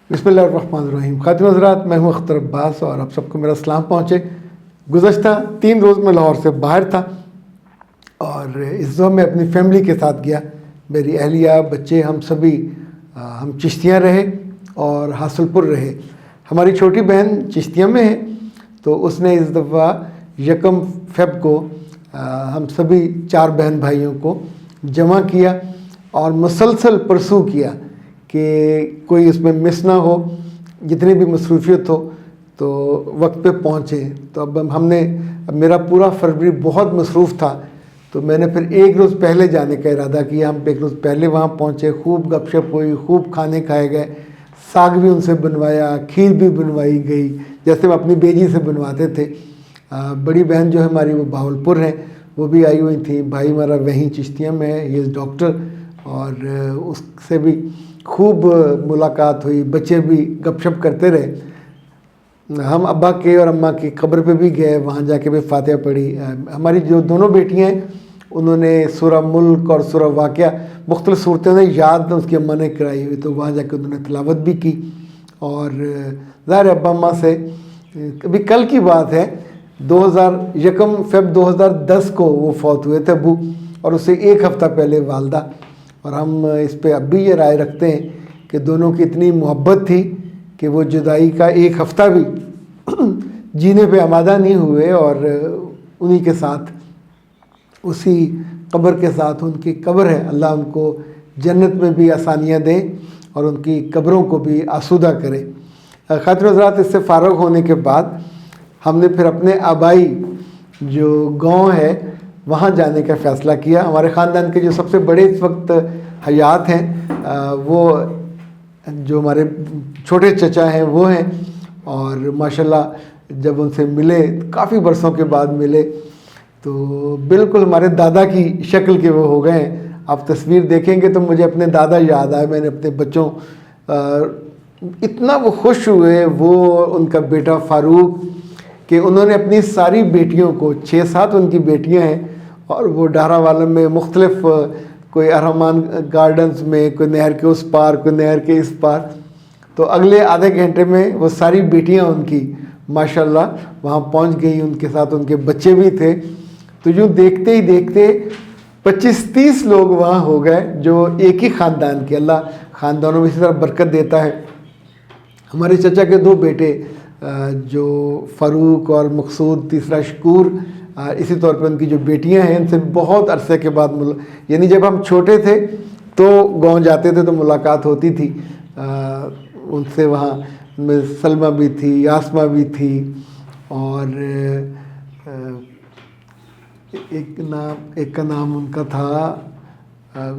बिस्मिल्लाहिर्रहमानिर्रहीम। खातिन हज़रात, मैं हूँ अख्तर अब्बास और आप सबको मेरा सलाम पहुँचे। गुज़श्ता 3 रोज़ में लाहौर से बाहर था और इस दफ़ा मैं अपनी फैमिली के साथ गया। मेरी अहलिया, बच्चे, हम सभी हम चिश्तियाँ रहे और हासलपुर रहे। हमारी छोटी बहन चिश्तिया में है, तो उसने इस दफ़ा 1 फ़रवरी को हम सभी 4 बहन भाइयों को जमा किया और मुसलसल परसू किया कि कोई इसमें मिस ना हो, जितनी भी मसरूफियत हो तो वक्त पे पहुँचे। तो अब मेरा पूरा फरवरी बहुत मसरूफ़ था, तो मैंने फिर 1 रोज़ पहले जाने का इरादा किया। हम 1 रोज़ पहले वहाँ पहुँचे, खूब गपशप हुई, खूब खाने खाए गए, साग भी उनसे बनवाया, खीर भी बनवाई गई जैसे हम अपनी बेजी से बनवाते थे। बड़ी बहन जो है हमारी वो बहावलपुर है, वो भी आई हुई थी। भाई हमारा वहीं चिश्तिया में है, ये डॉक्टर, और उससे भी खूब मुलाकात हुई। बच्चे भी गपशप करते रहे। हम अब्बा के और अम्मा की कब्र पे भी गए, वहाँ जाके भी फातिहा पढ़ी। हमारी जो दोनों बेटियाँ हैं उन्होंने सूरह मुल्क और सूरह वाक़िया मुख्तलिफ सूरतें उन्हें याद उसकी अम्मा ने कराई हुई, तो वहाँ जाके उन्होंने तिलावत भी की। और ज़ाहिर अब्बा अम्मा से अभी कल की बात है, 1 फ़रवरी 2010 को वो फौत हुए थे अबू, और उससे 1 हफ़्ता पहले वालदा। और हम इस पे अब भी ये राय रखते हैं कि दोनों की इतनी मोहब्बत थी कि वो जुदाई का 1 हफ़्ता भी जीने पे आमादा नहीं हुए, और उन्हीं के साथ उसी कब्र के साथ उनकी कब्र है। अल्लाह उनको जन्नत में भी आसानियाँ दे और उनकी कब्रों को भी आसूदा करे। खातिन हज़रात, इससे फ़ारग़ होने के बाद हमने फिर अपने आबाई जो गांव है वहाँ जाने का फ़ैसला किया। हमारे ख़ानदान के जो सबसे बड़े इस वक्त हयात हैं वो जो हमारे छोटे चचा हैं वो हैं, और माशाल्लाह जब उनसे मिले, काफ़ी बरसों के बाद मिले, तो बिल्कुल हमारे दादा की शक्ल के वो हो गए। आप तस्वीर देखेंगे तो मुझे अपने दादा याद आए। मैंने अपने बच्चों इतना वो खुश हुए, वो उनका बेटा फ़ारूक, कि उन्होंने अपनी सारी बेटियों को, 6-7 उनकी बेटियां हैं, और वो डारावाला में मुख्तलिफ, कोई रहमान गार्डन्स में, कोई नहर के उस पार, कोई नहर के इस पार, तो अगले आधे घंटे में वो सारी बेटियां उनकी माशाल्लाह वहाँ पहुँच गई। उनके साथ उनके बच्चे भी थे। तो यूँ देखते ही देखते 25-30 लोग वहाँ हो गए जो एक ही ख़ानदान के। अल्लाह ख़ानदानों में इसी तरह बरकत देता है। हमारे चचा के 2 बेटे जो फ़ारूक और मकसूद, तीसरा शकूर, इसी तौर पे उनकी जो बेटियां हैं इनसे बहुत अरसे के बाद यानी जब हम छोटे थे तो गांव जाते थे तो मुलाकात होती थी उनसे। वहाँ में सलमा भी थी, यास्मा भी थी, और एक का नाम उनका था,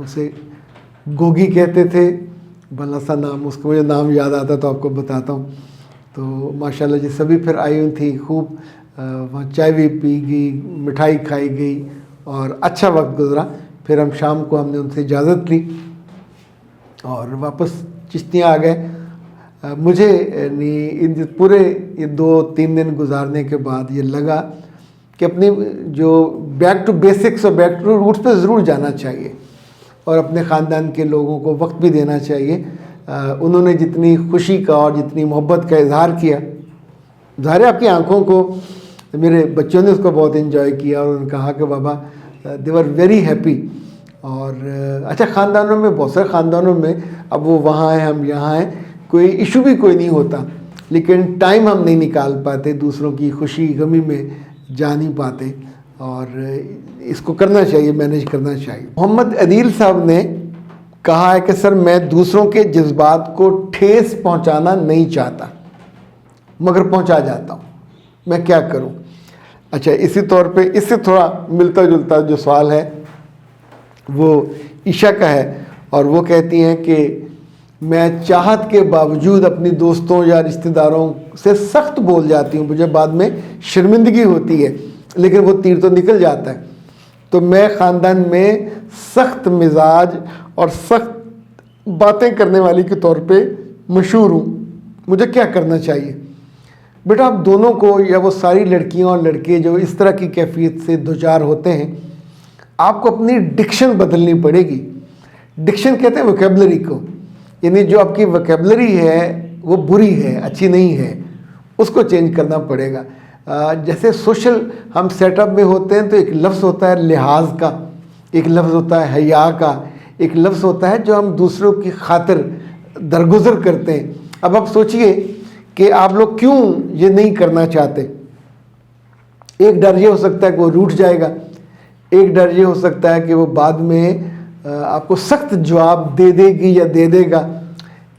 उसे गोगी कहते थे, भला सा नाम, उसको मुझे नाम याद आता तो आपको बताता हूँ। तो माशाल्लाह जी सभी फिर आई हुई थी, खूब वहाँ चाय भी पी गई, मिठाई खाई गई और अच्छा वक्त गुजरा। फिर हम शाम को हमने उनसे इजाज़त ली और वापस चिश्तियाँ आ गए। मुझे इन पूरे ये 2-3 दिन गुजारने के बाद ये लगा कि अपनी जो बैक टू बेसिक्स और बैक टू रूट्स पे ज़रूर जाना चाहिए और अपने ख़ानदान के लोगों को वक्त भी देना चाहिए। उन्होंने जितनी खुशी का और जितनी मोहब्बत का इजहार किया, ज़ाहिर है आपकी आंखों को, मेरे बच्चों ने उसको बहुत एंजॉय किया और उन्होंने कहा कि बाबा दे वर वेरी हैप्पी। और अच्छा, ख़ानदानों में, बहुत सारे ख़ानदानों में अब वो वहाँ हैं, हम यहाँ हैं, कोई इशू भी कोई नहीं होता, लेकिन टाइम हम नहीं निकाल पाते, दूसरों की खुशी गमी में जा नहीं पाते, और इसको करना चाहिए, मैनेज करना चाहिए। मोहम्मद अदील साहब ने कहा है कि सर, मैं दूसरों के जज्बात को ठेस पहुंचाना नहीं चाहता मगर पहुंचा जाता हूं, मैं क्या करूं। अच्छा, इसी तौर पे इससे थोड़ा मिलता जुलता जो सवाल है वो ईशा का है, और वो कहती हैं कि मैं चाहत के बावजूद अपनी दोस्तों या रिश्तेदारों से सख्त बोल जाती हूँ, मुझे बाद में शर्मिंदगी होती है, लेकिन वो तीर तो निकल जाता है। तो मैं ख़ानदान में सख्त मिजाज और सख्त बातें करने वाली के तौर पे मशहूर हूँ, मुझे क्या करना चाहिए। बेटा, आप दोनों को, या वो सारी लड़कियाँ और लड़के जो इस तरह की कैफियत से दो चार होते हैं, आपको अपनी डिक्शन बदलनी पड़ेगी। डिक्शन कहते हैं वोकेबलरी को, यानी जो आपकी वोकेबलरी है وہ بری ہے، اچھی نہیں ہے، اس کو چینج کرنا پڑے گا۔ جیسے سوشل ہم سیٹ اپ میں ہوتے ہیں تو ایک لفظ ہوتا ہے لحاظ کا، ایک لفظ ہوتا ہے حیا کا، ایک لفظ ہوتا ہے جو ہم دوسروں کی خاطر درگزر کرتے ہیں۔ اب آپ سوچئے کہ آپ لوگ کیوں یہ نہیں کرنا چاہتے۔ ایک ڈر یہ ہو سکتا ہے کہ وہ روٹھ جائے گا، ایک ڈر یہ ہو سکتا ہے کہ وہ بعد میں آپ کو سخت جواب دے دے گی یا دے دے گا،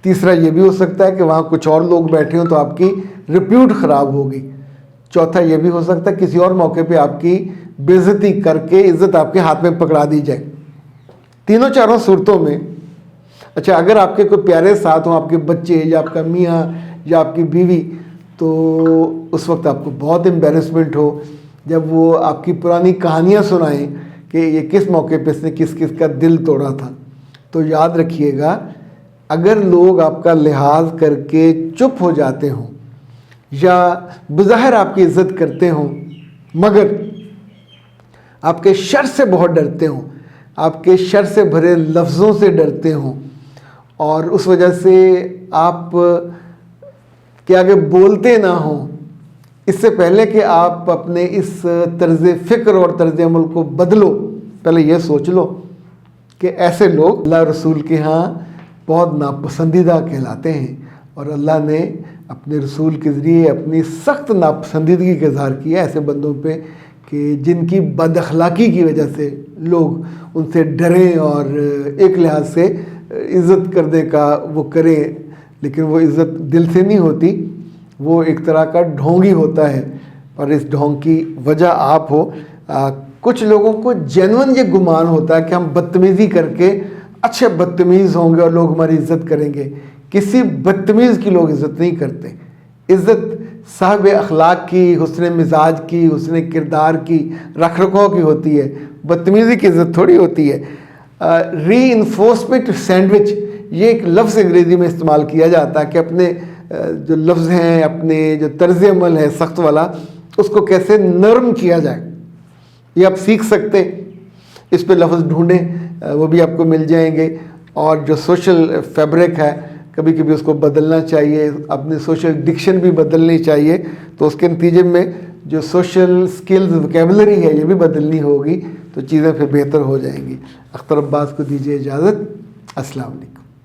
تیسرا یہ بھی ہو سکتا ہے کہ وہاں کچھ اور لوگ بیٹھے ہوں تو آپ کی ریپیوٹ خراب ہوگی، چوتھا یہ بھی ہو سکتا ہے کسی اور موقع پہ آپ کی بے عزتی کر کے عزت آپ کے ہاتھ میں پکڑا دی جائے۔ تینوں چاروں صورتوں میں اچھا اگر آپ کے کوئی پیارے ساتھ ہوں، آپ کے بچے یا آپ کا میاں یا آپ کی بیوی، تو اس وقت آپ کو بہت امبیرسمنٹ ہو جب وہ آپ کی پرانی کہانیاں سنائیں کہ یہ کس موقع پہ اس نے کس کس کا دل توڑا تھا، تو یاد رکھیے گا اگر لوگ آپ کا لحاظ کر کے چپ ہو جاتے ہوں یا بظاہر آپ کی عزت کرتے ہوں مگر آپ کے شر سے بہت ڈرتے ہوں، آپ کے شر سے بھرے لفظوں سے ڈرتے ہوں اور اس وجہ سے آپ کے آگے بولتے نہ ہوں، اس سے پہلے کہ آپ اپنے اس طرز فکر اور طرز عمل کو بدلو، پہلے یہ سوچ لو کہ ایسے لوگ اللہ رسول کے ہاں بہت ناپسندیدہ کہلاتے ہیں، اور اللہ نے اپنے رسول کے ذریعے اپنی سخت ناپسندیدگی کا اظہار کیا ایسے بندوں پہ کہ جن کی بد اخلاقی کی وجہ سے لوگ ان سے ڈریں اور ایک لحاظ سے عزت کرنے کا وہ کریں، لیکن وہ عزت دل سے نہیں ہوتی، وہ ایک طرح کا ڈھونگی ہوتا ہے، اور اس ڈھونگ کی وجہ آپ ہو۔ کچھ لوگوں کو جینون یہ گمان ہوتا ہے کہ ہم بدتمیزی کر کے اچھے بدتمیز ہوں گے اور لوگ ہماری عزت کریں گے، کسی بدتمیز کی لوگ عزت نہیں کرتے، عزت صاحب اخلاق کی، حسن مزاج کی، حسن کردار کی، رکھ رکھاؤ کی ہوتی ہے، بدتمیزی کی عزت تھوڑی ہوتی ہے۔ ری انفورسمنٹ سینڈوچ یہ ایک لفظ انگریزی میں استعمال کیا جاتا ہے کہ اپنے جو لفظ ہیں، اپنے جو طرز عمل ہے سخت والا، اس کو کیسے نرم کیا جائے، یہ آپ سیکھ سکتے، اس پہ لفظ ڈھونڈیں، وہ بھی آپ کو مل جائیں گے۔ اور جو سوشل فیبرک ہے کبھی کبھی اس کو بدلنا چاہیے، اپنی سوشل ڈکشن بھی بدلنی چاہیے، تو اس کے نتیجے میں جو سوشل سکلز وکیبلری ہے یہ بھی بدلنی ہوگی، تو چیزیں پھر بہتر ہو جائیں گی۔ اختر عباس کو دیجیے اجازت، السلام علیکم۔